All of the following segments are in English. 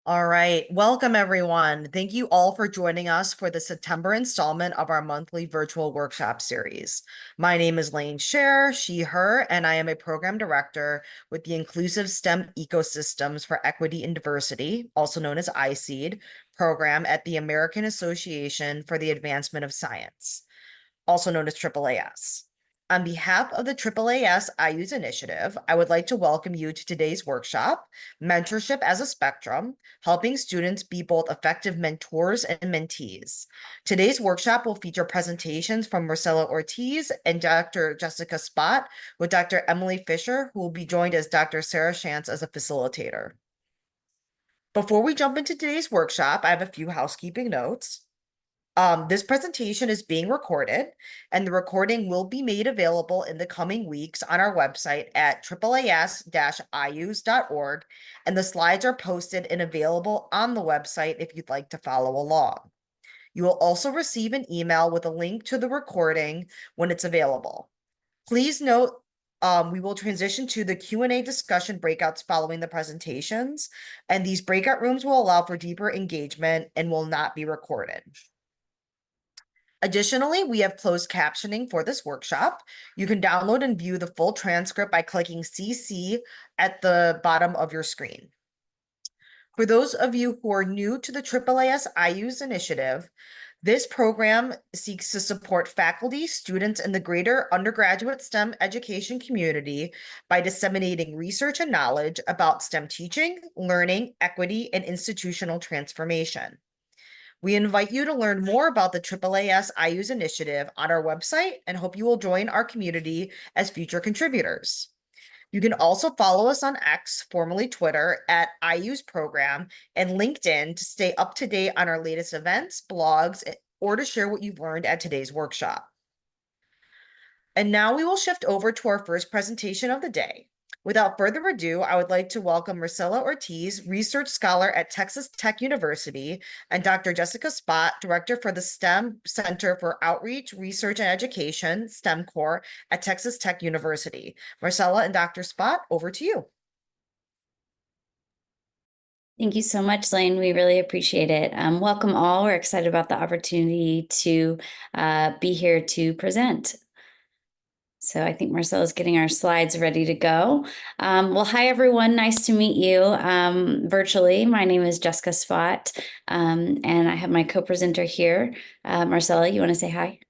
All right. Welcome, everyone. Thank you all for joining us for the September installment of our monthly virtual workshop series. My name is Lane Scher, she, her, and I am a program director with the Inclusive STEM Ecosystems for Equity and Diversity, also known as ISEED, program at the American Association for the Advancement of Science, also known as AAAS. On behalf of the AAAS-IUSE initiative, I would like to welcome you to today's workshop, Mentorship as a Spectrum, helping students be both effective mentors and mentees. Today's workshop will feature presentations from Marcela Ortiz and Dr. Jessica Spott, with Dr. Emily Fischer, who will be joined as Dr. Sarah Shantz as a facilitator. Before we jump into today's workshop, I have a few housekeeping notes. This presentation is being recorded, and the recording will be made available in the coming weeks on our website at AAAS-IUSE.org, and the slides are posted and available on the website if you'd like to follow along. You will also receive an email with a link to the recording when it's available. Please note, we will transition to the Q&A discussion breakouts following the presentations, and these breakout rooms will allow for deeper engagement and will not be recorded. Additionally, we have closed captioning for this workshop. You can download and view the full transcript by clicking CC at the bottom of your screen. For those of you who are new to the AAAS-IUSE initiative, this program seeks to support faculty, students, and the greater undergraduate STEM education community by disseminating research and knowledge about STEM teaching, learning, equity, and institutional transformation. We invite you to learn more about the AAAS-IUSE initiative on our website and hope you will join our community as future contributors. You can also follow us on X, formerly Twitter, at IUSE Program, and LinkedIn to stay up to date on our latest events, blogs, or to share what you've learned at today's workshop. And now we will shift over to our first presentation of the day. Without further ado, I would like to welcome Marcela Ortiz, research scholar at Texas Tech University, and Dr. Jessica Spott, director for the STEM Center for Outreach, Research, and Education, STEM Core, at Texas Tech University. Marcela and Dr. Spott, over to you. Thank you so much, Lane. We really appreciate it. Welcome all. We're excited about the opportunity to be here to present. So I think Marcela's getting our slides ready to go. Well, hi, everyone. Nice to meet you virtually. My name is Jessica Spott, and I have my co-presenter here. Marcela, you want to say hi?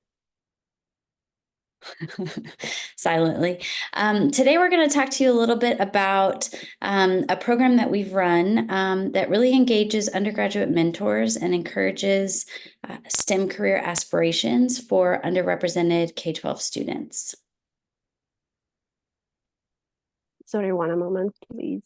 Silently. Today, we're going to talk to you a little bit about a program that we've run that really engages undergraduate mentors and encourages STEM career aspirations for underrepresented K-12 students. Sorry, one moment, please.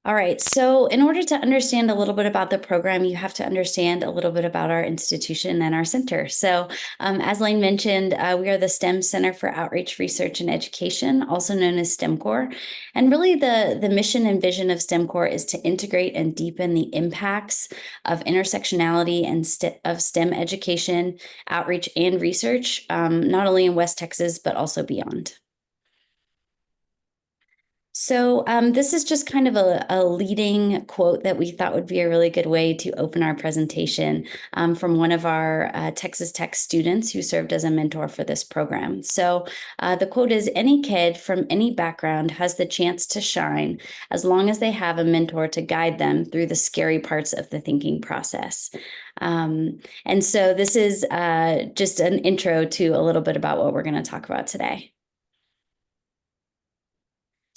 All right, so in order to understand a little bit about the program, you have to understand a little bit about our institution and our center. So as Lane mentioned, we are the STEM Center for Outreach, Research, and Education, also known as STEM Core. And really the mission and vision of STEM Core is to integrate and deepen the impacts of intersectionality and of STEM education, outreach, and research, not only in West Texas, but also beyond. So this is just kind of a leading quote that we thought would be a really good way to open our presentation from one of our Texas Tech students who served as a mentor for this program. So the quote is, "Any kid from any background has the chance to shine as long as they have a mentor to guide them through the scary parts of the thinking process." And so this is just an intro to a little bit about what we're going to talk about today.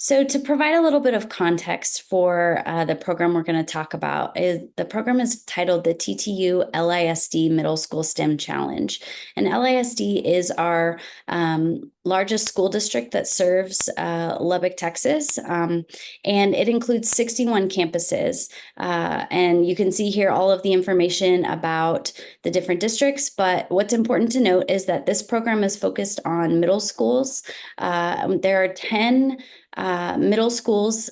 So to provide a little bit of context for the program we're going to talk about, the program is titled the TTU LISD Middle School STEM Challenge. And LISD is our largest school district that serves Lubbock, Texas, and it includes 61 campuses. And you can see here all of the information about the different districts, but what's important to note is that this program is focused on middle schools. There are 10 middle schools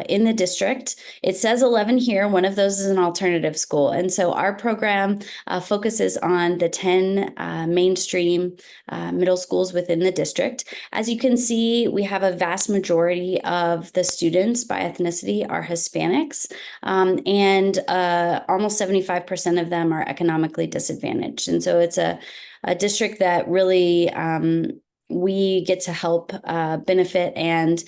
in the district. It says 11 here. One of those is an alternative school. And so our program focuses on the 10 mainstream middle schools within the district. As you can see, we have a vast majority of the students by ethnicity are Hispanics, and almost 75% of them are economically disadvantaged. And so it's a district that really we get to help benefit, and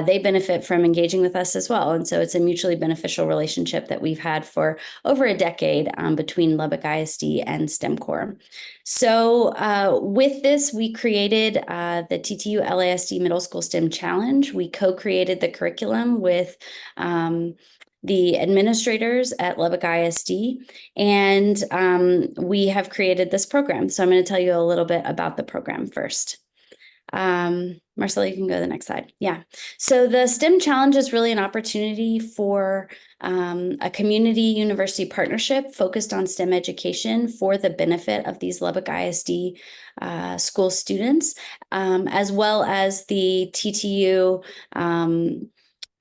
they benefit from engaging with us as well. And so it's a mutually beneficial relationship that we've had for over a decade between Lubbock ISD and STEM Core. So with this, we created the TTU LASD Middle School STEM Challenge. We co-created the curriculum with the administrators at Lubbock ISD, and we have created this program. So I'm going to tell you a little bit about the program first. Marcela, you can go to the next slide. Yeah. So the STEM Challenge is really an opportunity for a community university partnership focused on STEM education for the benefit of these Lubbock ISD school students, as well as the TTU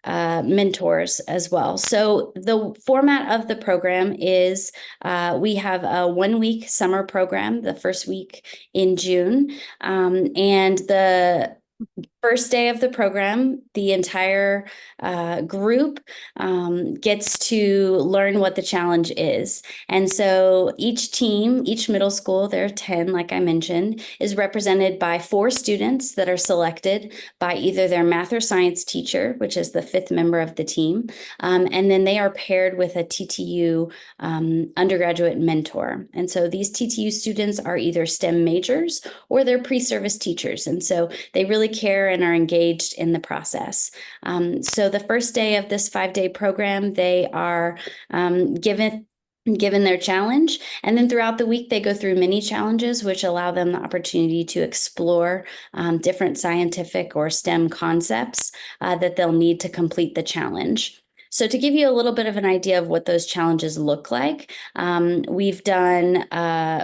mentors as well. So the format of the program is we have a 1-week summer program, the first week in June, and the first day of the program, the entire group gets to learn what the challenge is. And so each team, each middle school, there are 10, like I mentioned, is represented by 4 students that are selected by either their math or science teacher, which is the 5th member of the team, and then they are paired with a TTU undergraduate mentor. And so these TTU students are either STEM majors or they're pre-service teachers. And so they really care and are engaged in the process. So the first day of this 5-day program, they are given their challenge. And then throughout the week, they go through mini challenges, which allow them the opportunity to explore different scientific or STEM concepts that they'll need to complete the challenge. So to give you a little bit of an idea of what those challenges look like, we've done,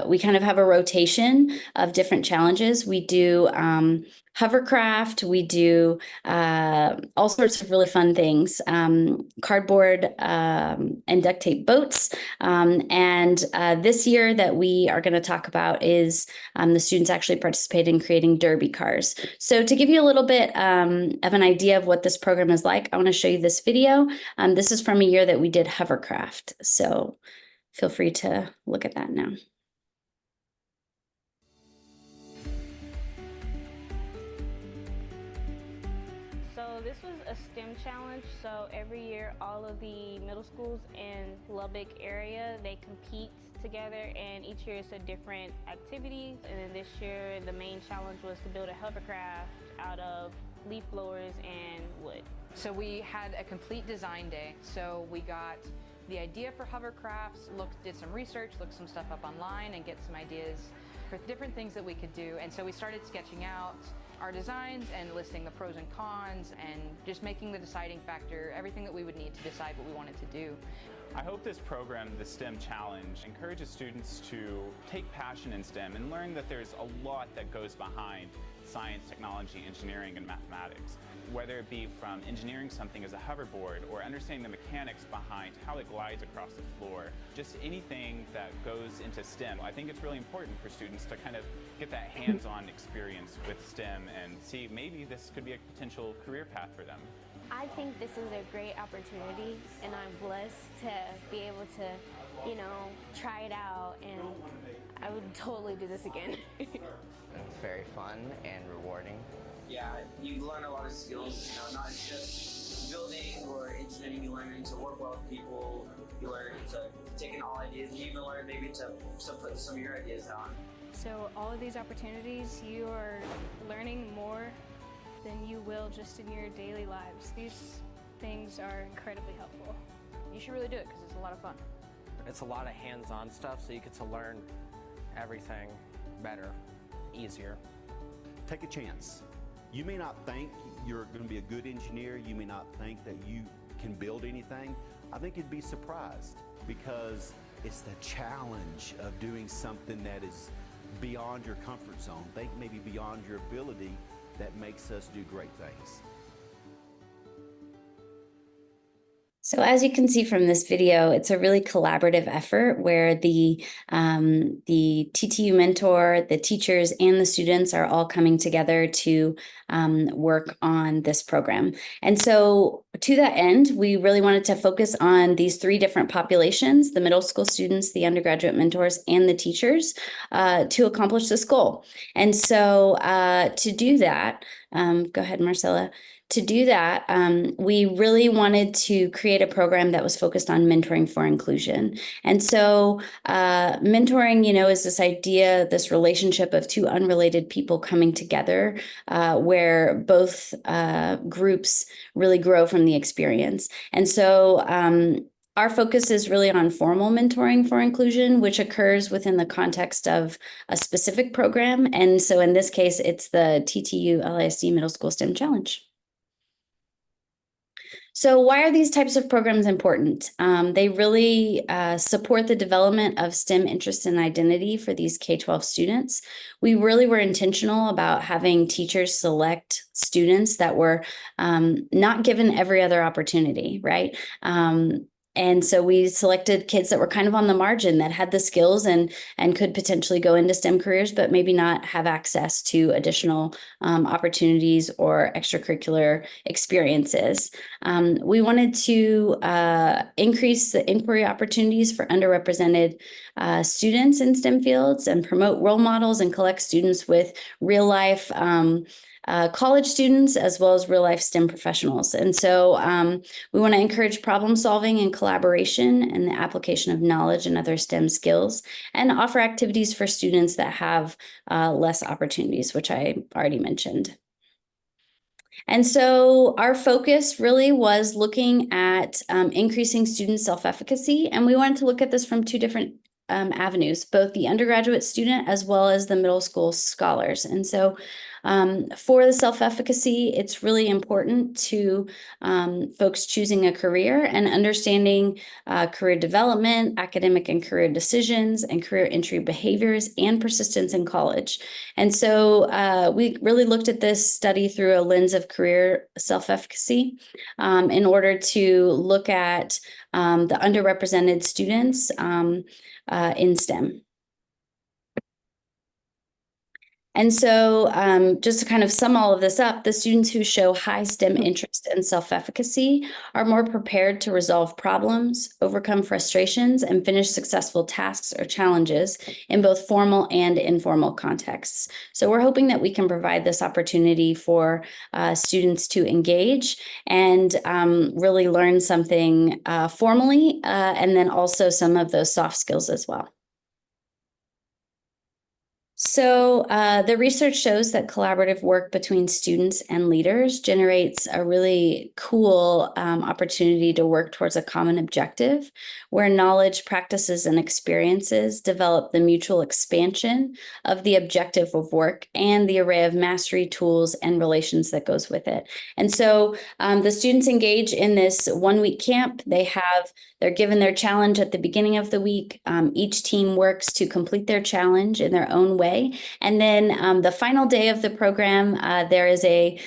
we kind of have a rotation of different challenges. We do hovercraft, we do all sorts of really fun things, cardboard and duct tape boats. And this year that we are going to talk about is the students actually participate in creating derby cars. So to give you a little bit of an idea of what this program is like, I want to show you this video. This is from a year that we did hovercraft. So feel free to look at that now. So this was a STEM challenge. So every year, all of the middle schools in Lubbock area, they compete together, and each year it's a different activity. And then this year, the main challenge was to build a hovercraft out of leaf blowers and wood. So we had a complete design day. So we got the idea for hovercrafts, did some research, looked some stuff up online, and get some ideas for different things that we could do. And so we started sketching out our designs and listing the pros and cons and just making the deciding factor, everything that we would need to decide what we wanted to do. I hope this program, the STEM Challenge, encourages students to take passion in STEM and learn that there's a lot that goes behind science, technology, engineering, and mathematics. Whether it be from engineering something as a hoverboard or understanding the mechanics behind how it glides across the floor, just anything that goes into STEM. I think it's really important for students to kind of get that hands-on experience with STEM and see maybe this could be a potential career path for them. I think this is a great opportunity, and I'm blessed to be able to, you know, try it out, and I would totally do this again. It's very fun and rewarding. Yeah, you learn a lot of skills, you know, not just building or engineering. You learn to work well with people. You learn to take in all ideas. You even learn maybe to put some of your ideas down. So all of these opportunities, you are learning more than you will just in your daily lives. These things are incredibly helpful. You should really do it because it's a lot of fun. It's a lot of hands-on stuff, so you get to learn everything better, easier. Take a chance. You may not think you're going to be a good engineer. You may not think that you can build anything. I think you'd be surprised because it's the challenge of doing something that is beyond your comfort zone. Think maybe beyond your ability that makes us do great things. So as you can see from this video, it's a really collaborative effort where the TTU mentor, the teachers, and the students are all coming together to work on this program. And so to that end, we really wanted to focus on these three different populations, the middle school students, the undergraduate mentors, and the teachers to accomplish this goal. And so to do that, go ahead, Marcela. To do that, we really wanted to create a program that was focused on mentoring for inclusion. And so mentoring, is this idea, this relationship of two unrelated people coming together where both groups really grow from the experience. And so our focus is really on formal mentoring for inclusion, which occurs within the context of a specific program. And so in this case, it's the TTU LISD Middle School STEM Challenge. So why are these types of programs important? They really support the development of STEM interest and identity for these K-12 students. We really were intentional about having teachers select students that were not given every other opportunity, right? And so we selected kids that were kind of on the margin that had the skills and could potentially go into STEM careers, but maybe not have access to additional opportunities or extracurricular experiences. We wanted to increase the inquiry opportunities for underrepresented students in STEM fields and promote role models and collect students with real life college students as well as real life STEM professionals. And so we want to encourage problem solving and collaboration and the application of knowledge and other STEM skills and offer activities for students that have less opportunities, which I already mentioned. And so our focus really was looking at increasing student self-efficacy, and we wanted to look at this from two different avenues, both the undergraduate student as well as the middle school scholars. And so for the self-efficacy, it's really important to folks choosing a career and understanding career development, academic and career decisions, and career entry behaviors and persistence in college. And so we really looked at this study through a lens of career self-efficacy in order to look at the underrepresented students in STEM. And so just to kind of sum all of this up, the students who show high STEM interest and self-efficacy are more prepared to resolve problems, overcome frustrations, and finish successful tasks or challenges in both formal and informal contexts. So we're hoping that we can provide this opportunity for students to engage and really learn something formally, and then also some of those soft skills as well. So the research shows that collaborative work between students and leaders generates a really cool opportunity to work towards a common objective where knowledge, practices, and experiences develop the mutual expansion of the objective of work and the array of mastery tools and relations that goes with it. And so the students engage in this one-week camp. They're given their challenge at the beginning of the week. Each team works to complete their challenge in their own way. And then the final day of the program, there is a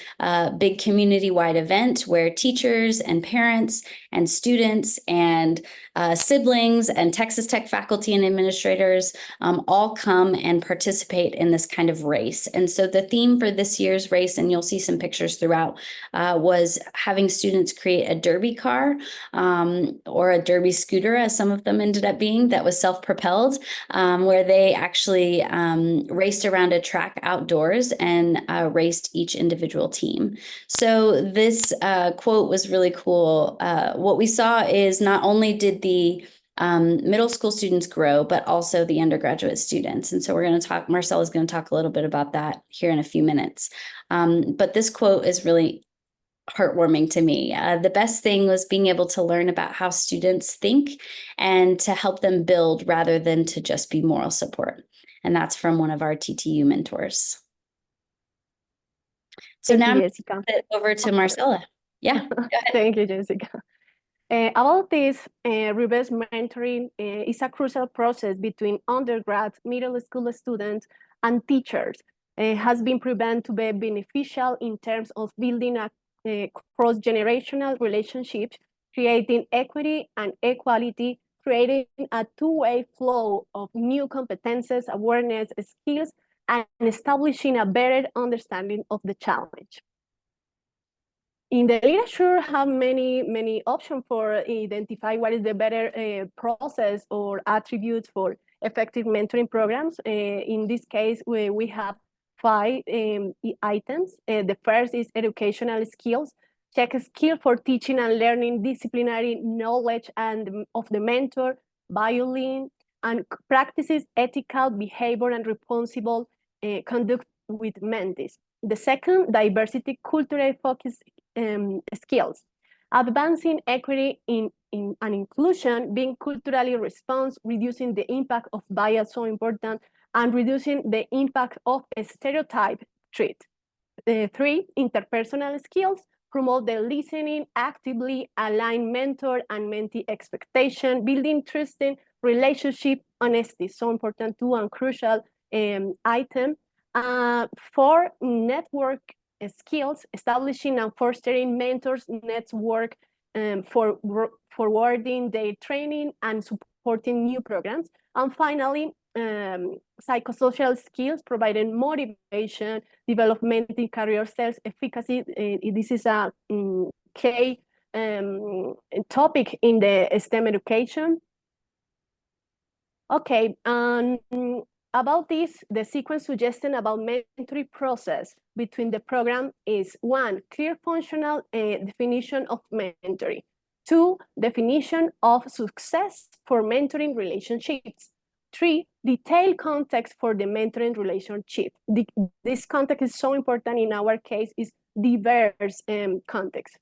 big community-wide event where teachers and parents and students and siblings and Texas Tech faculty and administrators all come and participate in this kind of race. And so the theme for this year's race, and you'll see some pictures throughout, was having students create a derby car or a derby scooter, as some of them ended up being, that was self-propelled, where they actually raced around a track outdoors and raced each individual team. So this quote was really cool. What we saw is not only did the middle school students grow, but also the undergraduate students. And so we're going to talk, Marcela is going to talk a little bit about that here in a few minutes. But this quote is really heartwarming to me. The best thing was being able to learn about how students think and to help them build rather than to just be moral support. And that's from one of our TTU mentors. So now I'm going to pass it over to Marcela. Yeah, go ahead. Thank you, Jessica. About this, reverse mentoring is a crucial process between undergrad, middle school students, and teachers. It has been proven to be beneficial in terms of building a cross-generational relationship creating equity and equality, creating a two-way flow of new competences, awareness, skills, and establishing a better understanding of the challenge. In the literature, have many options for identify what is the better process or attributes for effective mentoring programs. In this case, we have 5 items. The first is educational skills. Check a skill for teaching and learning, disciplinary knowledge and of the mentor, violin, and practices ethical behavior and responsible conduct with mentees. The second, diversity, cultural focus skills. Advancing equity in and inclusion, being culturally responsive, reducing the impact of bias, so important, and reducing the impact of a stereotype trait. 3, interpersonal skills, promote the listening, actively align mentor and mentee expectation, building trusting relationship, honesty, so important too and crucial item. 4, network skills, establishing and fostering mentors network for forwarding their training and supporting new programs. And finally, psychosocial skills, providing motivation, development in career, self-efficacy. This is a key topic in the STEM education. Okay, about this, the sequence suggestion about mentoring process between the program is 1, clear functional definition of mentoring. 2, definition of success for mentoring relationships. 3, detailed context for the mentoring relationship. This context is so important in our case, is diverse context.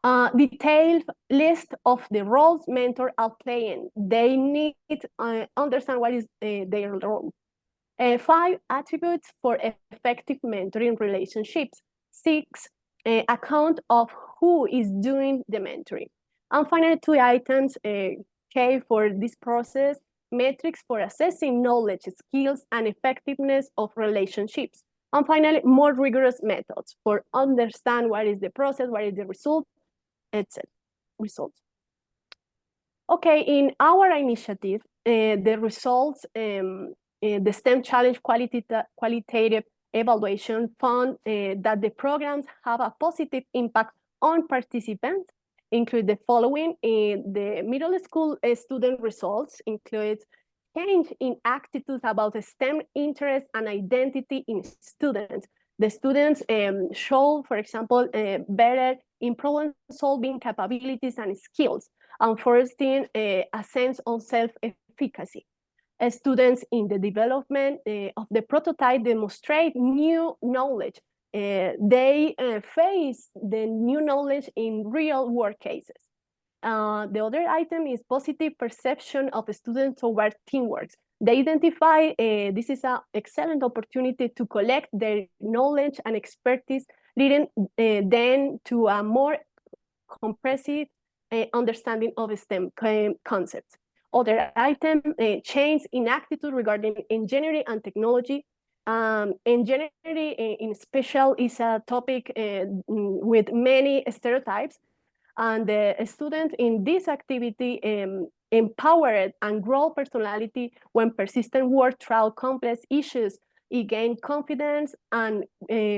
Detailed list of the roles mentor are playing. They need to understand what is their role. 5, attributes for effective mentoring relationships. 6, account of who is doing the mentoring. And finally, 2 items, K for this process, metrics for assessing knowledge, skills, and effectiveness of relationships. And finally, more rigorous methods for understand what is the process, what is the result, etc. Results. Okay, in our initiative, the results, the STEM Challenge qualitative evaluation found that the programs have a positive impact on participants, include the following. The middle school student results include change in attitudes about STEM interest and identity in students. The students show, for example, better in problem-solving capabilities and skills, and fostering a sense of self-efficacy. Students in the development of the prototype demonstrate new knowledge. They face the new knowledge in real work cases. The other item is positive perception of students toward teamwork. They identify this is an excellent opportunity to collect their knowledge and expertise, leading then to a more comprehensive understanding of STEM concepts. Other item, change in attitude regarding engineering and technology. Engineering in special is a topic with many stereotypes, and the student in this activity empowered and grow personality when persistent work through complex issues. It gain confidence and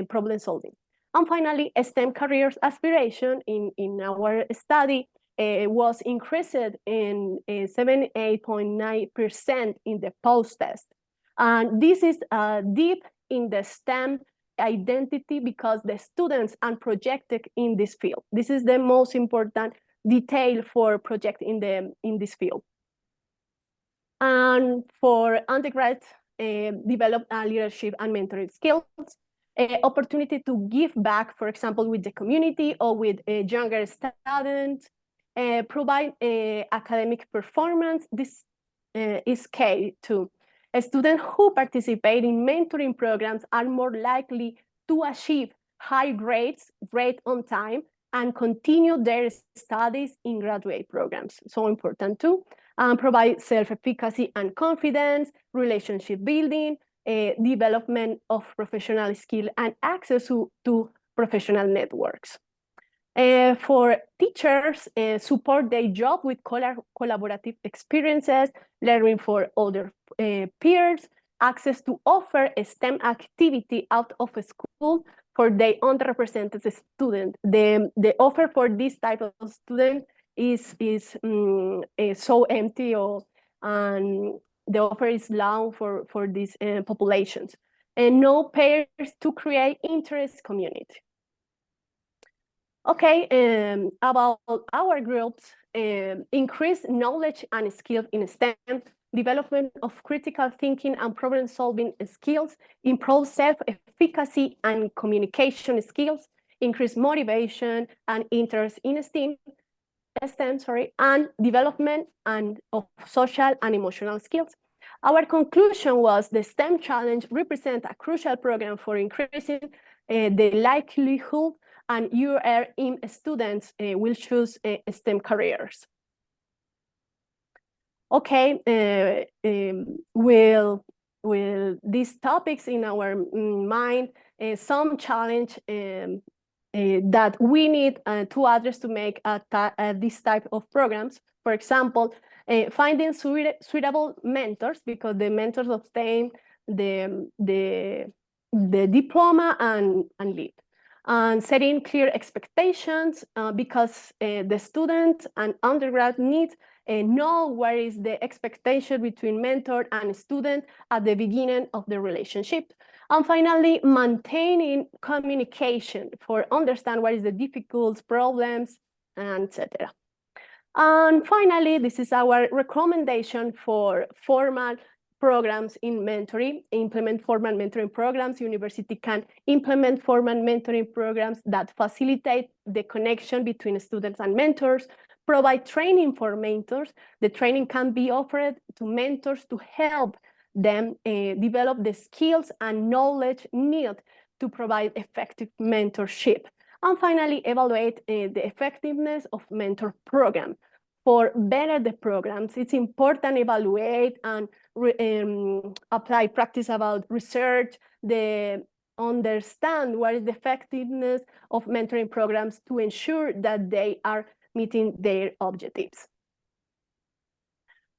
problem solving. And finally, STEM careers aspiration in our study was increased in 78.9% in the post-test. And this is deep in the STEM identity because the students are projected in this field. This is the most important detail for project in this field. And for undergrad, develop leadership and mentoring skills, opportunity to give back, for example, with the community or with younger students, provide academic performance. This is key too. Students who participate in mentoring programs are more likely to achieve high grades, grade on time, and continue their studies in graduate programs. So important too. Provide self-efficacy and confidence, relationship building, development of professional skill, and access to professional networks. For teachers, support their job with collaborative experiences, learning for other peers, access to offer a STEM activity out of a school for the underrepresented student. The offer for this type of student is so empty, and the offer is low for these populations. And no peers to create interest community. Okay, about our groups, increase knowledge and skills in STEM, development of critical thinking and problem-solving skills, improve self-efficacy and communication skills, increase motivation and interest in STEM, and development of social and emotional skills. Our conclusion was the STEM challenge represents a crucial program for increasing the likelihood and URM students will choose STEM careers. Okay, with these topics in our mind, some challenge that we need to address to make this type of programs. For example, finding suitable mentors, because the mentors obtain the diploma and leave. And setting clear expectations, because the student and undergrad need know where is the expectation between mentor and student at the beginning of the relationship. And finally, maintaining communication for understand what is the difficult problems, etc. And finally, this is our recommendation for formal programs in mentoring. Implement formal mentoring programs. University can implement formal mentoring programs that facilitate the connection between students and mentors, provide training for mentors. The training can be offered to mentors to help them develop the skills and knowledge needed to provide effective mentorship. And finally, evaluate the effectiveness of mentor program. For better the programs, it's important to evaluate and apply practice about research, understand what is the effectiveness of mentoring programs to ensure that they are meeting their objectives.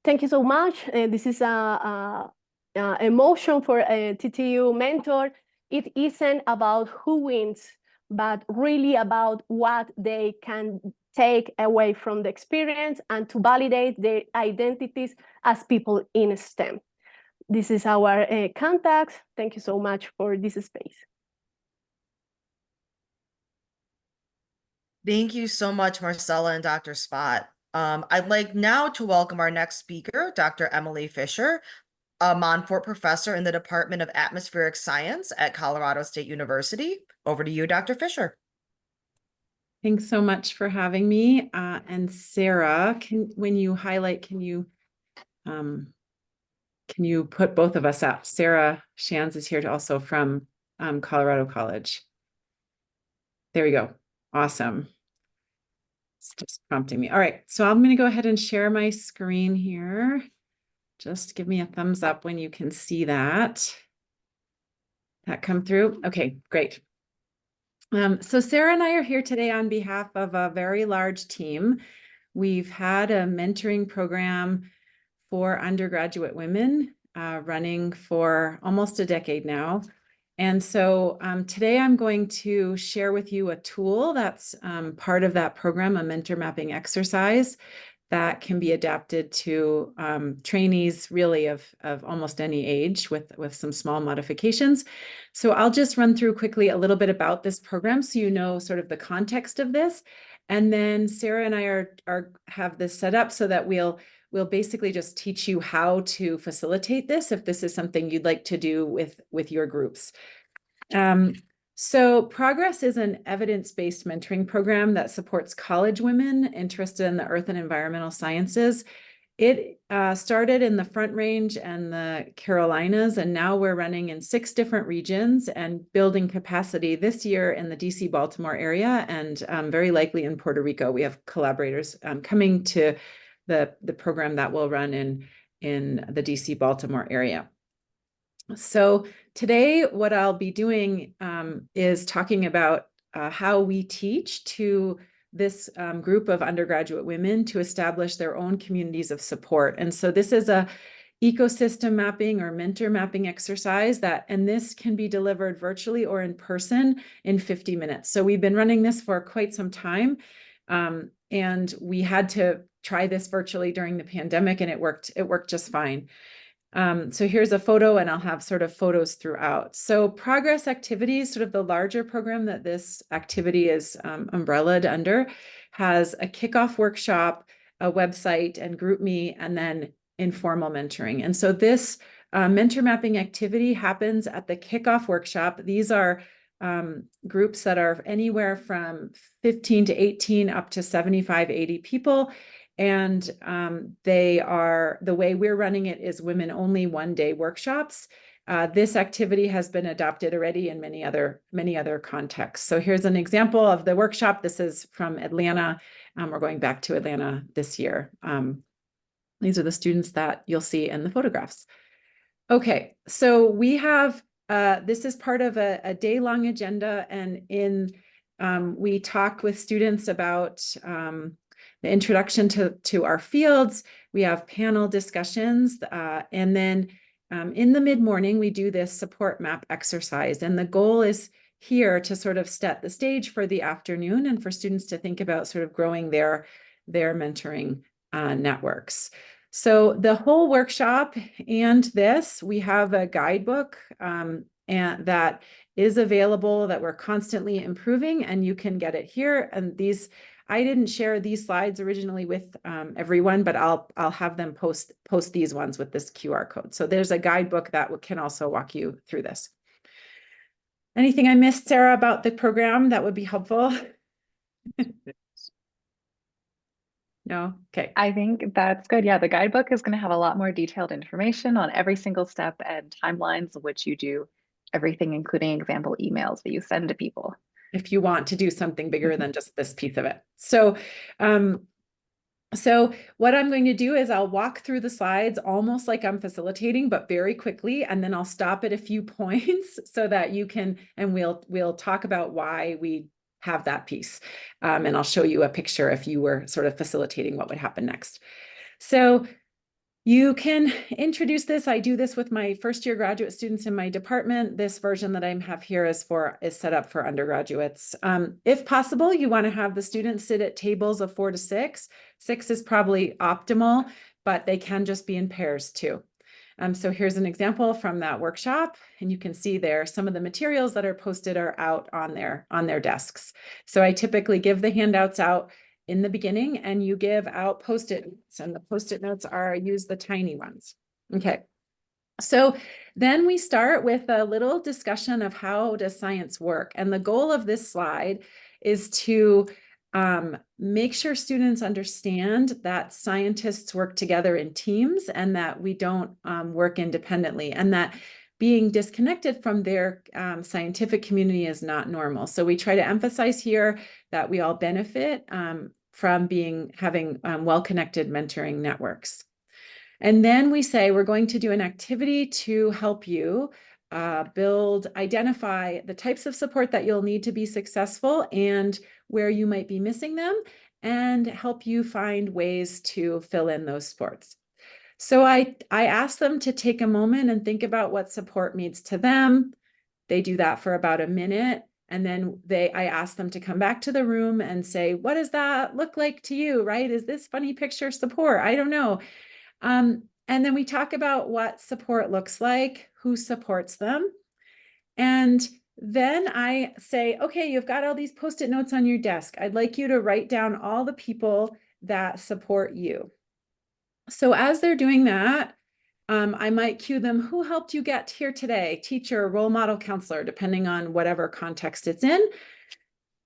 Thank you so much. This is a motion for a TTU mentor. It isn't about who wins, but really about what they can take away from the experience and to validate their identities as people in STEM. This is our contact. Thank you so much for this space. Thank you so much, Marcela and Dr. Spott. I'd like now to welcome our next speaker, Dr. Emily Fischer, a Montfort professor in the Department of Atmospheric Science at Colorado State University. Over to you, Dr. Fischer. Thanks so much for having me. And Sarah, when you highlight, can you put both of us up? Sarah Shands is here also from Colorado College. There we go. Awesome. It's just prompting me. All right, so I'm going to go ahead and share my screen here. Just give me a thumbs up when you can see that. That come through? Okay, great. So Sarah and I are here today on behalf of a very large team. We've had a mentoring program for undergraduate women running for almost a decade now. And so today I'm going to share with you a tool that's part of that program, a mentor mapping exercise that can be adapted to trainees really of almost any age with some small modifications. So I'll just run through quickly a little bit about this program so you know sort of the context of this. And then Sarah and I have this set up so that we'll basically just teach you how to facilitate this if this is something you'd like to do with your groups. So Progress is an evidence-based mentoring program that supports college women interested in the earth and environmental sciences. It started in the Front Range and the Carolinas, and now we're running in 6 different regions and building capacity this year in the DC, Baltimore area, and very likely in Puerto Rico. We have collaborators coming to the program that will run in the DC, Baltimore area. So today, what I'll be doing is talking about how we teach to this group of undergraduate women to establish their own communities of support. And so this is a ecosystem mapping or mentor mapping exercise and this can be delivered virtually or in person in 50 minutes. So we've been running this for quite some time. And we had to try this virtually during the pandemic and it worked just fine. So here's a photo and I'll have sort of photos throughout. So progress activities, sort of the larger program that this activity is umbrellaed under, has a kickoff workshop, a website and GroupMe, and then informal mentoring. And so this mentor mapping activity happens at the kickoff workshop. These are groups that are anywhere from 15 to 18 up to 75, 80 people. And the way we're running it is women only 1-day workshops. This activity has been adopted already in many other contexts. So here's an example of the workshop. This is from Atlanta. We're going back to Atlanta this year. These are the students that you'll see in the photographs. Okay, so we have, this is part of a day-long agenda, and we talk with students about the introduction to our fields. We have panel discussions, and then in the mid-morning, we do this support map exercise. And the goal is here to sort of set the stage for the afternoon and for students to think about sort of growing their mentoring networks. So the whole workshop and this, we have a guidebook and that is available that we're constantly improving, and you can get it here. And these, I didn't share these slides originally with everyone, but I'll have them post these ones with this QR code. So there's a guidebook that can also walk you through this. Anything I missed, Sarah, about the program that would be helpful? No? Okay. I think that's good. Yeah, the guidebook is going to have a lot more detailed information on every single step and timelines of which you do everything, including example emails that you send to people. If you want to do something bigger than just this piece of it. So, so what I'm going to do is I'll walk through the slides almost like I'm facilitating, but very quickly, and then I'll stop at a few points so that you can, and we'll talk about why we have that piece. And I'll show you a picture if you were sort of facilitating what would happen next. So you can introduce this. I do this with my first-year graduate students in my department. This version that I have here is set up for undergraduates. If possible, you want to have the students sit at tables of 4 to 6. 6 is probably optimal, but they can just be in pairs too. So here's an example from that workshop, and you can see there some of the materials that are posted are out on their desks. So I typically give the handouts out in the beginning, and you give out Post-it notes, and the Post-it notes use the tiny ones. Okay. So then we start with a little discussion of how does science work? And the goal of this slide is to make sure students understand that scientists work together in teams and that we don't work independently, and that being disconnected from their scientific community is not normal. So we try to emphasize here that we all benefit from having well-connected mentoring networks. And then we say we're going to do an activity to help you identify the types of support that you'll need to be successful and where you might be missing them, and help you find ways to fill in those supports. So I ask them to take a moment and think about what support means to them. They do that for about a minute. And then I ask them to come back to the room and say, what does that look like to you, right? Is this funny picture support? I don't know. And then we talk about what support looks like, who supports them. And then I say, okay, you've got all these Post-it notes on your desk. I'd like you to write down all the people that support you. So as they're doing that, I might cue them, who helped you get here today? Teacher, role model, counselor, depending on whatever context it's in.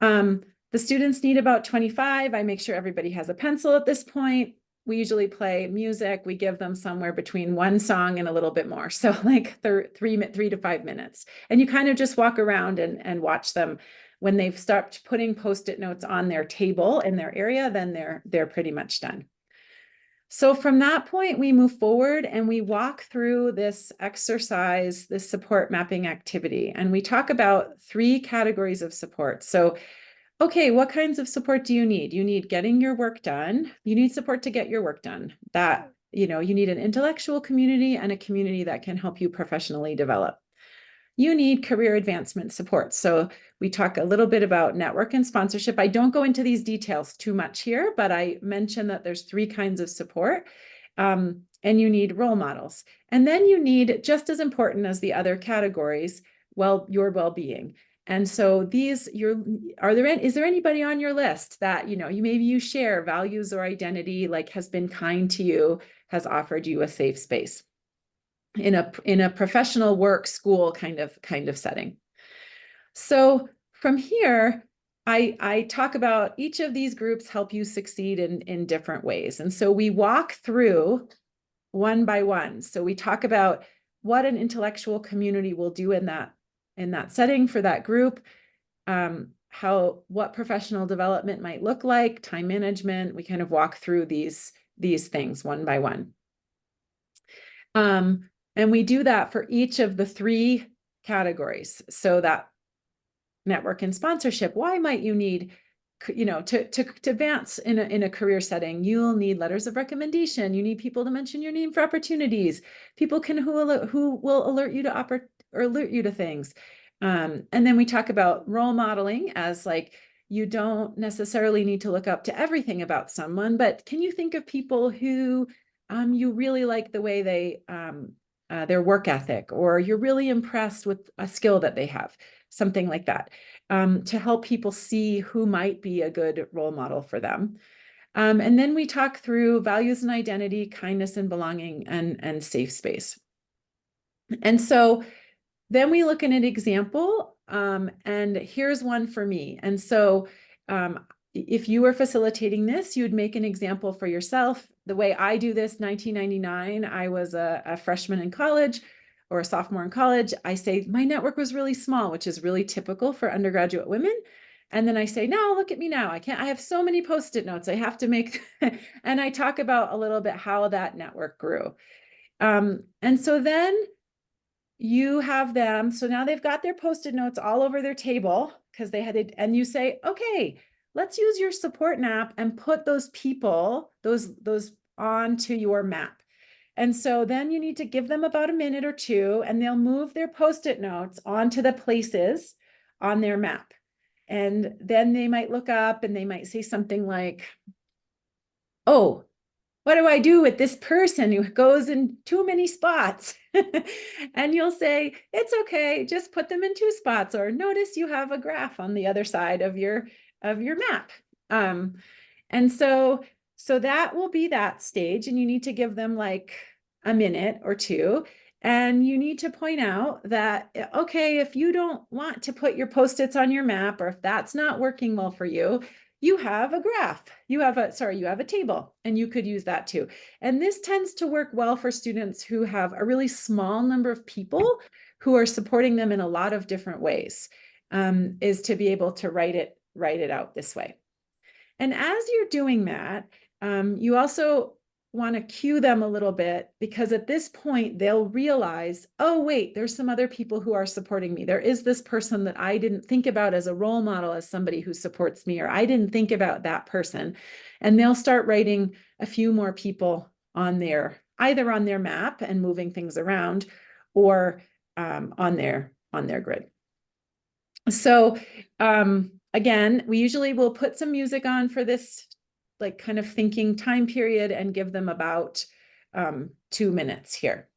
The students need about 25. I make sure everybody has a pencil at this point. We usually play music. We give them somewhere between one song and a little bit more. So like 3 to 5 minutes. And you kind of just walk around and watch them. When they've stopped putting Post-it notes on their table in their area, then they're pretty much done. So from that point, we move forward and we walk through this exercise, this support mapping activity, and we talk about 3 categories of support. So, okay, what kinds of support do you need? You need getting your work done. You need support to get your work done. That, you need an intellectual community and a community that can help you professionally develop. You need career advancement support. So we talk a little bit about network and sponsorship. I don't go into these details too much here, but I mentioned that there's 3 kinds of support. And you need role models. And then you need, just as important as the other categories, your well-being. And so is there anybody on your list that, maybe you share values or identity, like has been kind to you, has offered you a safe space in a professional work school kind of setting. So from here, I talk about each of these groups help you succeed in different ways. And so we walk through one by one. So we talk about what an intellectual community will do in that setting for that group, what professional development might look like, time management. We kind of walk through these things one by one. And we do that for each of the 3 categories. So that network and sponsorship, why might you need, to advance in a career setting? You'll need letters of recommendation. You need people to mention your name for opportunities. People who will alert you to things. And then we talk about role modeling as like, you don't necessarily need to look up to everything about someone, but can you think of people who you really like the way they their work ethic, or you're really impressed with a skill that they have, something like that, to help people see who might be a good role model for them. And then we talk through values and identity, kindness and belonging, and safe space. And so then we look at an example, and here's one for me. And so if you were facilitating this, you'd make an example for yourself. The way I do this, 1999, I was a freshman in college or a sophomore in college. I say my network was really small, which is really typical for undergraduate women. And then I say, no, look at me now. I have so many Post-it notes. I have to make, and I talk about a little bit how that network grew. And so then you have them. So now they've got their Post-it notes all over their table because they had it. And you say, okay, let's use your support map and put those people, those onto your map. And so then you need to give them about a minute or 2, and they'll move their Post-it notes onto the places on their map. And then they might look up and they might say something like, oh, what do I do with this person who goes in too many spots? And you'll say, it's okay, just put them in 2 spots, or notice you have a graph on the other side of your map. And so that will be that stage, and you need to give them like a minute or 2. And you need to point out that, okay, if you don't want to put your Post-its on your map, or if that's not working well for you, you have a graph, you have a table, and you could use that too. And this tends to work well for students who have a really small number of people who are supporting them in a lot of different ways, is to be able to write it out this way. And as you're doing that, you also want to cue them a little bit, because at this point they'll realize, oh, wait, there's some other people who are supporting me. There is this person that I didn't think about as a role model, as somebody who supports me, or I didn't think about that person. And they'll start writing a few more people either on their map and moving things around, or on their grid. So again, we usually will put some music on for this like kind of thinking time period, and give them about 2 minutes here.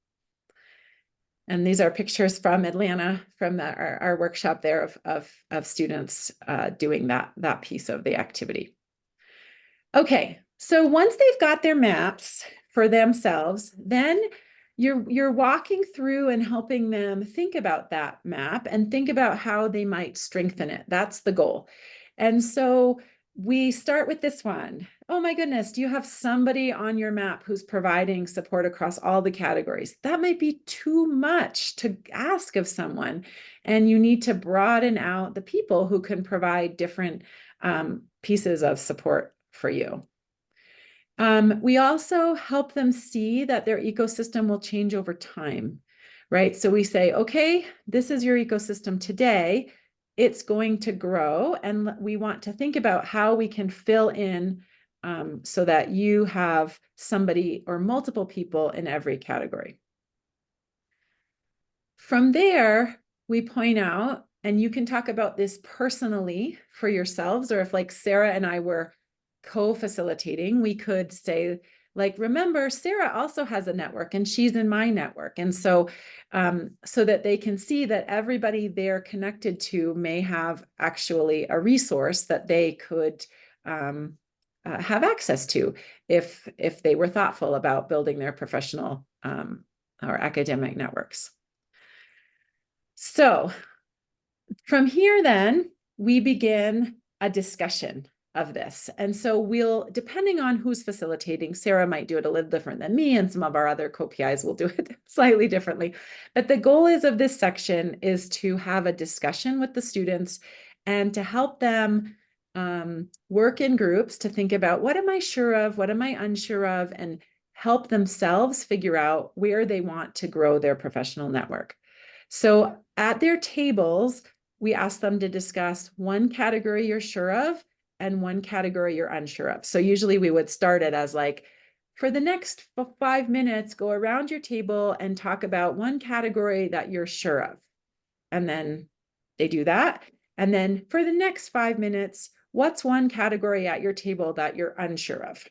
And these are pictures from Atlanta, from our workshop there of students doing that piece of the activity. Okay, so once they've got their maps for themselves, then you're walking through and helping them think about that map and think about how they might strengthen it. That's the goal. And so we start with this one. Oh my goodness, do you have somebody on your map who's providing support across all the categories? That might be too much to ask of someone, and you need to broaden out the people who can provide different pieces of support for you. We also help them see that their ecosystem will change over time, right? So we say, okay, this is your ecosystem today. It's going to grow, and we want to think about how we can fill in so that you have somebody or multiple people in every category. From there, we point out, and you can talk about this personally for yourselves, or if like Sarah and I were co-facilitating, we could say, like, remember, Sarah also has a network and she's in my network. And so, so that they can see that everybody they're connected to may have actually a resource that they could have access to if they were thoughtful about building their professional or academic networks. So from here, then, we begin a discussion of this. And so we'll, depending on who's facilitating, Sarah might do it a little different than me, and some of our other co-PIs will do it slightly differently. But the goal is of this section is to have a discussion with the students and to help them work in groups to think about, what am I sure of? What am I unsure of? And help themselves figure out where they want to grow their professional network. So at their tables, we ask them to discuss one category you're sure of and one category you're unsure of. So usually we would start it as like, for the next 5 minutes, go around your table and talk about one category that you're sure of. And then they do that. And then for the next 5 minutes, what's one category at your table that you're unsure of?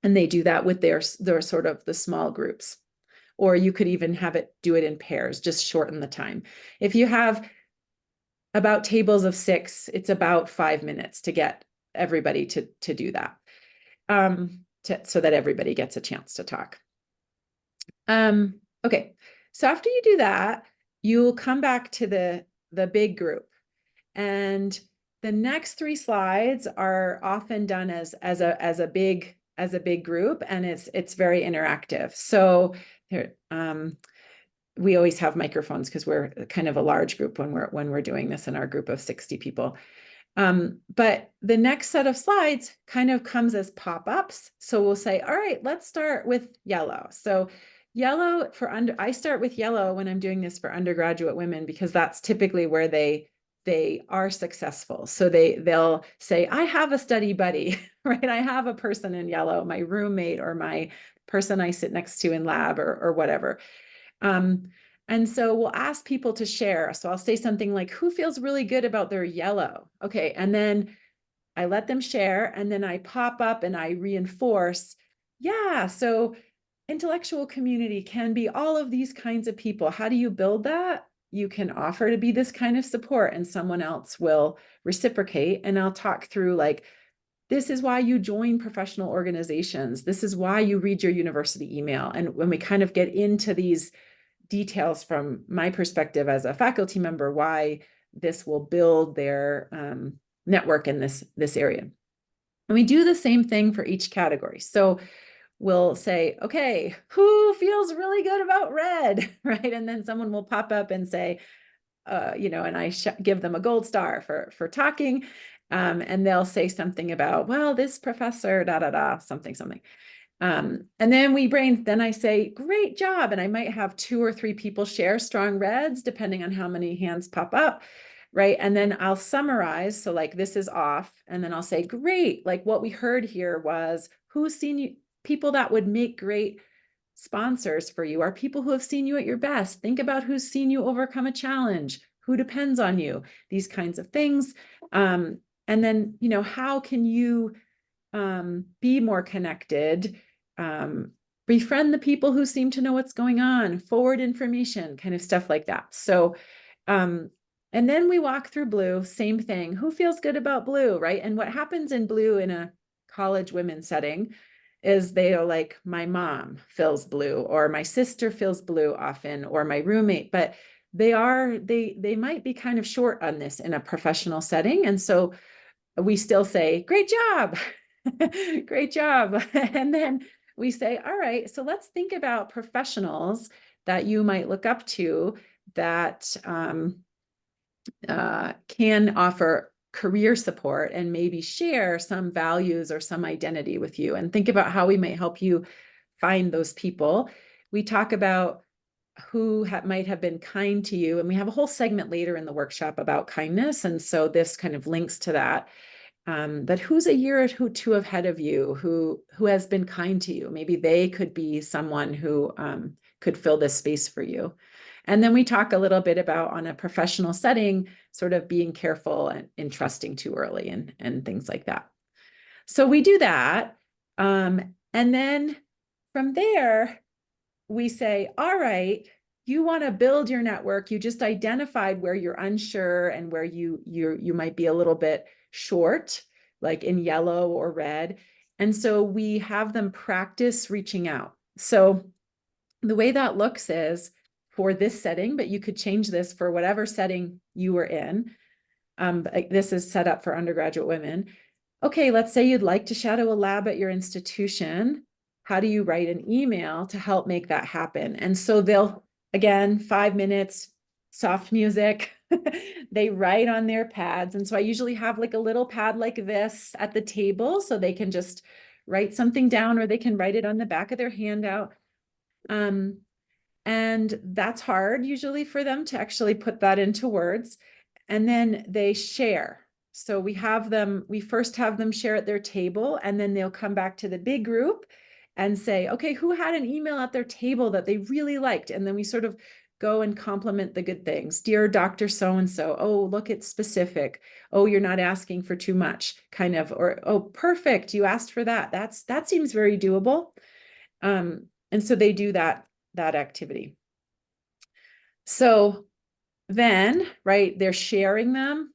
And they do that with their sort of the small groups. Or you could even do it in pairs, just shorten the time. If you have about tables of 6, it's about 5 minutes to get everybody to do that, so that everybody gets a chance to talk. Okay, so after you do that, you'll come back to the big group, and the next 3 slides are often done as a big group, and it's very interactive. So there, we always have microphones because we're kind of a large group when we're doing this in our group of 60 people. But the next set of slides kind of comes as pop-ups. So we'll say, all right, let's start with yellow. So yellow I start with yellow when I'm doing this for undergraduate women, because that's typically where they are successful. So they'll say, I have a study buddy, right? I have a person in yellow, my roommate or my person I sit next to in lab or whatever. And so we'll ask people to share. So I'll say something like, who feels really good about their yellow? Okay. And then I let them share, and then I pop up and I reinforce. Yeah. So intellectual community can be all of these kinds of people. How do you build that? You can offer to be this kind of support, and someone else will reciprocate. And I'll talk through, like, this is why you join professional organizations. This is why you read your university email. And when we kind of get into these details from my perspective as a faculty member, why this will build their network in this area. And we do the same thing for each category. So we'll say, okay, who feels really good about red, right? And then someone will pop up and say, and I give them a gold star for talking. And they'll say something about, well, this professor, something. And then I say, great job. And I might have 2 or 3 people share strong reds, depending on how many hands pop up, right? And then I'll summarize. So like, this is off. And then I'll say, great. Like, what we heard here was, who's seen you, people that would make great sponsors for you are people who have seen you at your best. Think about who's seen you overcome a challenge, who depends on you, these kinds of things. And then, how can you be more connected? Befriend the people who seem to know what's going on, forward information, kind of stuff like that. So, and then we walk through blue, same thing. Who feels good about blue, right? And what happens in blue in a college women setting is they are like, my mom feels blue, or my sister feels blue often, or my roommate, but they might be kind of short on this in a professional setting. And so we still say, great job, great job. And then we say, all right, so let's think about professionals that you might look up to that can offer career support and maybe share some values or some identity with you, and think about how we might help you find those people. We talk about who might have been kind to you, and we have a whole segment later in the workshop about kindness, and so this kind of links to that. But who's a year or two ahead of you, who has been kind to you? Maybe they could be someone who could fill this space for you. And then we talk a little bit about, on a professional setting, sort of being careful and in trusting too early and things like that. So we do that. And then from there, we say, all right, you want to build your network. You just identified where you're unsure and where you might be a little bit short, like in yellow or red. And so we have them practice reaching out. So the way that looks is, for this setting, but you could change this for whatever setting you were in. This is set up for undergraduate women. Okay, let's say you'd like to shadow a lab at your institution. How do you write an email to help make that happen? And so they'll, again, 5 minutes, soft music. They write on their pads. And so I usually have like a little pad like this at the table, so they can just write something down, or they can write it on the back of their handout. And that's hard usually for them to actually put that into words. And then they share. So we first have them share at their table, and then they'll come back to the big group and say, okay, who had an email at their table that they really liked? And then we sort of go and compliment the good things. Dear Dr. So-and-so, oh, look, it's specific. Oh, you're not asking for too much, kind of, or, oh, perfect, you asked for that. That seems very doable. And so they do that activity. So then, right, they're sharing them.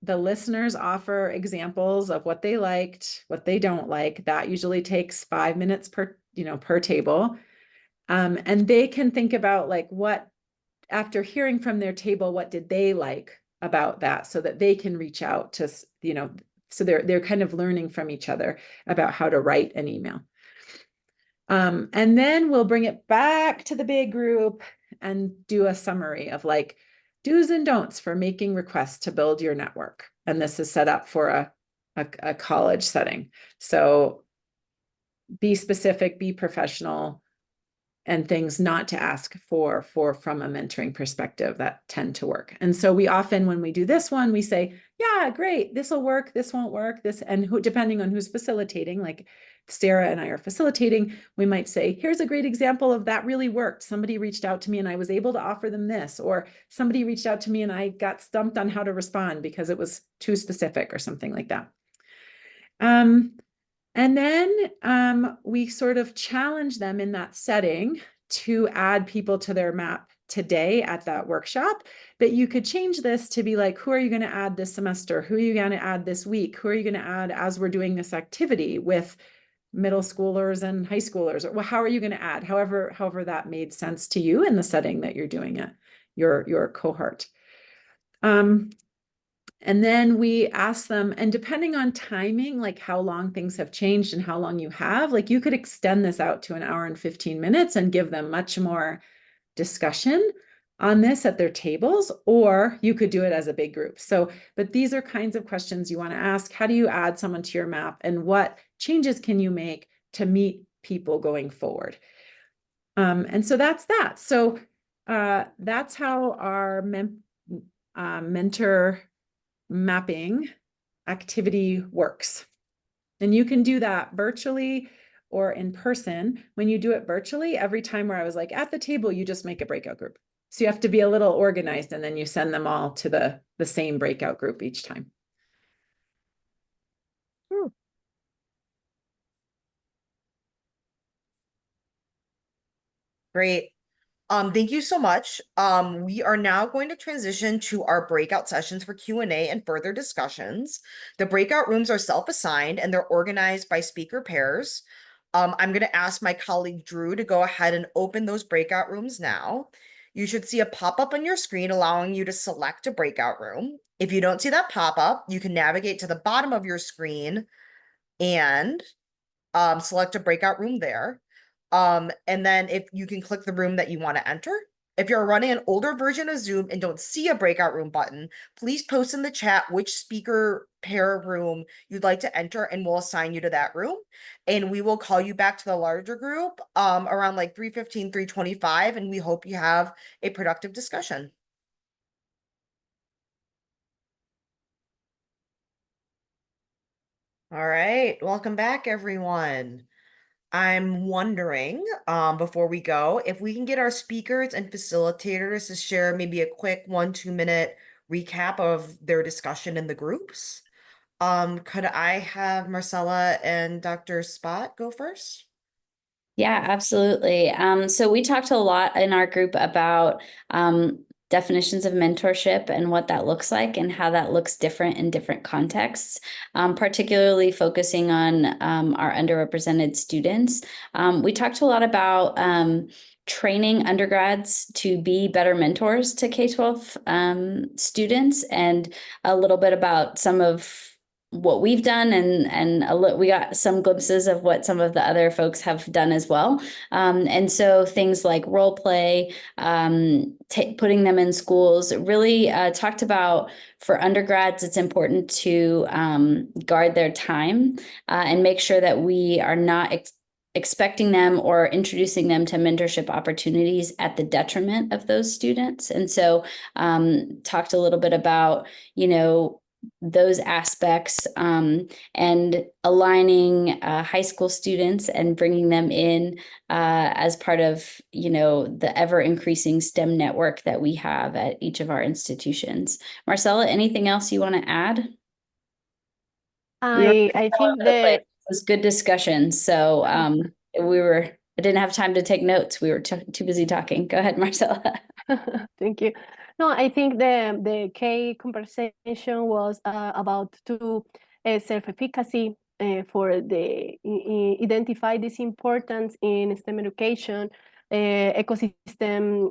The listeners offer examples of what they liked, what they don't like. That usually takes 5 minutes per table. And they can think about, like, what, after hearing from their table, what did they like about that, so that they can reach out to, so they're kind of learning from each other about how to write an email. And then we'll bring it back to the big group and do a summary of, like, do's and don'ts for making requests to build your network. And this is set up for a college setting. So be specific, be professional, and things not to ask for from a mentoring perspective that tend to work. And so we often, when we do this one, we say, yeah, great, this will work, this won't work, this, and depending on who's facilitating, like Sarah and I are facilitating, we might say, here's a great example of that really worked. Somebody reached out to me and I was able to offer them this, or somebody reached out to me and I got stumped on how to respond because it was too specific, or something like that. And then we sort of challenge them in that setting to add people to their map today at that workshop. But you could change this to be like, who are you going to add this semester? Who are you going to add this week? Who are you going to add as we're doing this activity with middle schoolers and high schoolers? Or how are you going to add? However that made sense to you in the setting that you're doing it, your cohort. And then we ask them, and depending on timing, like how long things have changed and how long you have, like you could extend this out to 1 hour and 15 minutes and give them much more discussion on this at their tables, or you could do it as a big group. So, but these are kinds of questions you want to ask. How do you add someone to your map, and what changes can you make to meet people going forward? And so that's that. So that's how our mentor mapping activity works. And you can do that virtually or in person. When you do it virtually, every time where I was like at the table, you just make a breakout group. So you have to be a little organized, and then you send them all to the same breakout group each time. Great. Thank you so much. We are now going to transition to our breakout sessions for Q&A and further discussions. The breakout rooms are self-assigned and they're organized by speaker pairs. I'm going to ask my colleague Drew to go ahead and open those breakout rooms now. You should see a pop-up on your screen allowing you to select a breakout room. If you don't see that pop-up, you can navigate to the bottom of your screen and select a breakout room there. And then if you can click the room that you want to enter. If you're running an older version of Zoom and don't see a breakout room button, please post in the chat which speaker pair room you'd like to enter, and we'll assign you to that room. And we will call you back to the larger group around like 3:15, 3:25, and we hope you have a productive discussion. All right, welcome back, everyone. I'm wondering, before we go, if we can get our speakers and facilitators to share maybe a quick 1-2 minute recap of their discussion in the groups. Could I have Marcela and Dr. Spott go first? Yeah, absolutely. So we talked a lot in our group about definitions of mentorship and what that looks like and how that looks different in different contexts, particularly focusing on our underrepresented students. We talked a lot about training undergrads to be better mentors to K-12 students, and a little bit about some of what we've done, and we got some glimpses of what some of the other folks have done as well. And so things like role play, putting them in schools, really talked about for undergrads, it's important to guard their time and make sure that we are not expecting them or introducing them to mentorship opportunities at the detriment of those students. And so talked a little bit about, those aspects and aligning high school students and bringing them in as part of, the ever increasing STEM network that we have at each of our institutions. Marcela, anything else you want to add? I think that it was good discussion. So I didn't have time to take notes. We were too busy talking. Go ahead, Marcela. Thank you. No, I think the key conversation was about self-efficacy for the identify this importance in STEM education, ecosystem,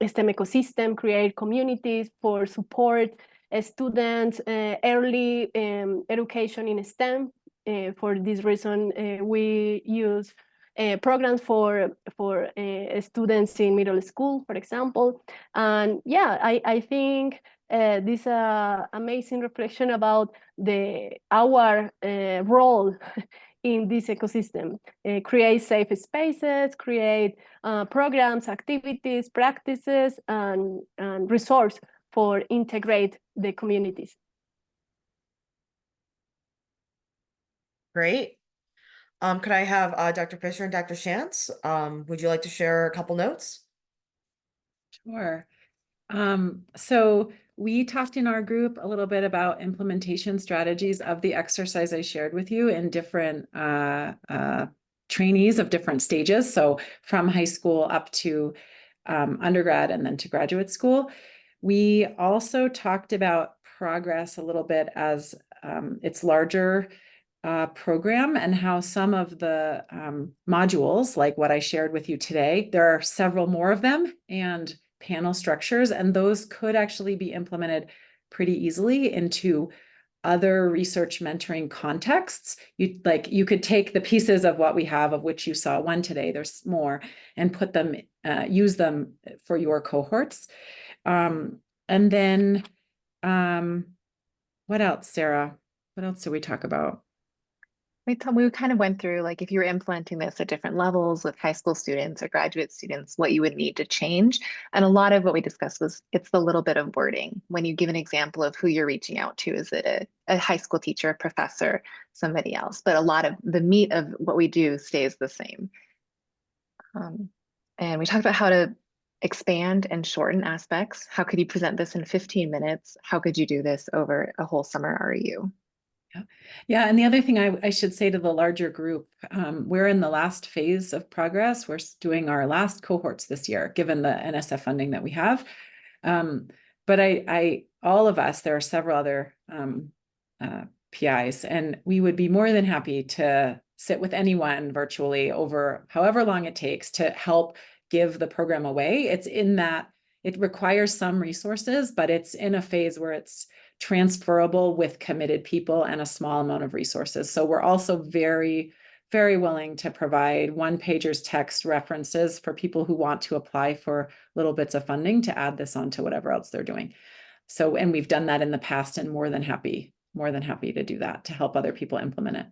STEM ecosystem, create communities for support students, early education in STEM. For this reason, we use programs for students in middle school, for example. And yeah, I think this amazing reflection about our role in this ecosystem. Create safe spaces, create programs, activities, practices, and resource for integrate the communities. Great. Could I have Dr. Fischer and Dr. Shantz? Would you like to share a couple notes? Sure. So we talked in our group a little bit about implementation strategies of the exercise I shared with you in different trainees of different stages. So from high school up to undergrad and then to graduate school. We also talked about progress a little bit as its larger program, and how some of the modules, like what I shared with you today, there are several more of them and panel structures, and those could actually be implemented pretty easily into other research mentoring contexts. You could take the pieces of what we have, of which you saw one today, there's more, and put them, use them for your cohorts. And then what else, Sarah? What else did we talk about? We kind of went through, like, if you're implementing this at different levels with high school students or graduate students, what you would need to change. And a lot of what we discussed was it's the little bit of wording. When you give an example of who you're reaching out to, is it a high school teacher, a professor, somebody else? But a lot of the meat of what we do stays the same. And we talked about how to expand and shorten aspects. How could you present this in 15 minutes? How could you do this over a whole summer REU? Yeah, and the other thing I should say to the larger group, we're in the last phase of progress. We're doing our last cohorts this year, given the NSF funding that we have. But all of us, there are several other PIs, and we would be more than happy to sit with anyone virtually over however long it takes to help give the program away. It's in that it requires some resources, but it's in a phase where it's transferable with committed people and a small amount of resources. So we're also very very willing to provide one-pagers text references for people who want to apply for little bits of funding to add this onto whatever else they're doing. So, and we've done that in the past and more than happy to do that to help other people implement it.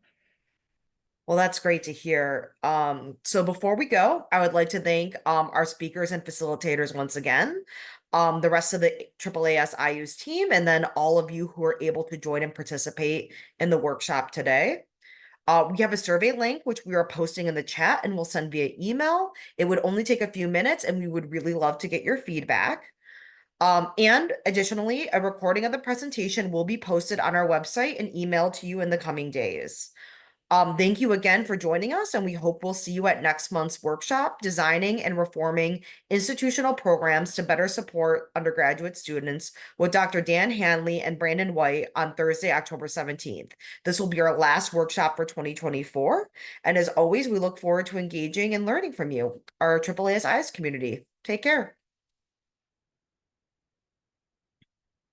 Well, that's great to hear. So before we go, I would like to thank our speakers and facilitators once again, the rest of the AAAS-IUSE team, and then all of you who are able to join and participate in the workshop today. We have a survey link, which we are posting in the chat and we'll send via email. It would only take a few minutes and we would really love to get your feedback. And additionally, a recording of the presentation will be posted on our website and emailed to you in the coming days. Thank you again for joining us, and we hope we'll see you at next month's workshop, Designing and Reforming Institutional Programs to Better Support Undergraduate Students with Dr. Dan Hanley and Brandon White on Thursday, October 17th. This will be our last workshop for 2024. And as always, we look forward to engaging and learning from you, our AAAS-IUSE community. Take care.